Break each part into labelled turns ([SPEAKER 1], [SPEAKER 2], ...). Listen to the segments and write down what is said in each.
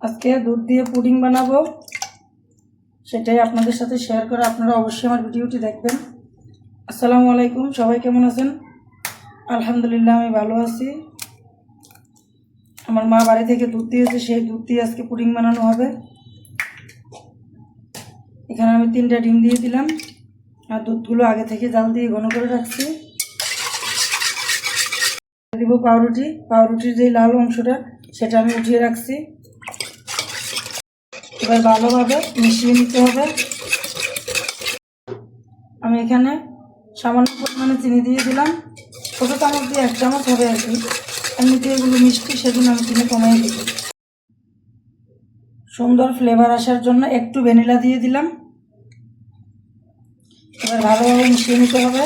[SPEAKER 1] আজকে দুধ দিয়ে পুডিং বানাবো, সেটাই আপনাদের সাথে শেয়ার করে আপনারা অবশ্যই আমার ভিডিওটি দেখবেন। আসসালামু আলাইকুম, সবাই কেমন আছেন? আলহামদুলিল্লাহ আমি ভালো আছি। আমার মা বাড়ি থেকে দুধ দিয়েছে, সেই দুধ দিয়ে আজকে পুডিং বানানো হবে। এখানে আমি 3টা ডিম দিয়ে দিলাম আর দুধগুলো আগে থেকে জাল দিয়ে ঘন করে রাখছি। দিব পাউরুটির যে লাল অংশটা সেটা আমি উঠিয়ে রাখছি। এবার ভালোভাবে মিশিয়ে নিতে হবে। আমি এখানে সামান্য পরিমাণে চিনি দিয়ে দিলাম, ছোটো চামচ দিয়ে 1 চামচ হবে আর কি। এমনিতে এগুলো মিষ্টি, সেজন্য আমি চিনি কমিয়ে দিব। সুন্দর ফ্লেভার আসার জন্য একটু ভ্যানিলা দিয়ে দিলাম। এবার ভালোভাবে মিশিয়ে নিতে হবে।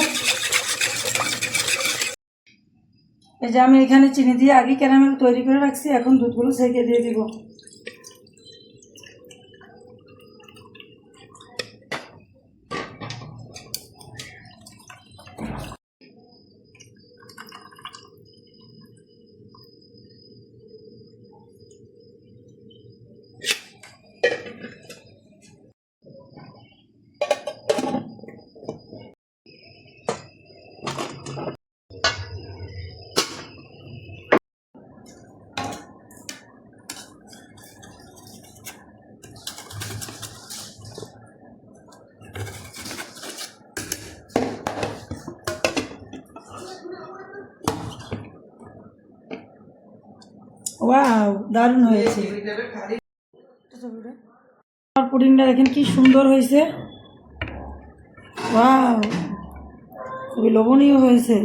[SPEAKER 1] এই যে আমি এখানে চিনি দিয়ে আগে ক্যারামেল তৈরি করে রাখছি, এখন দুধগুলো ছেঁকে দিয়ে দিব। ওয়াও, দারুণ হয়েছে। পুডিংটা দেখেন কি সুন্দর হয়েছে। ওয়াও, খুবই লোভনীয় হয়েছে।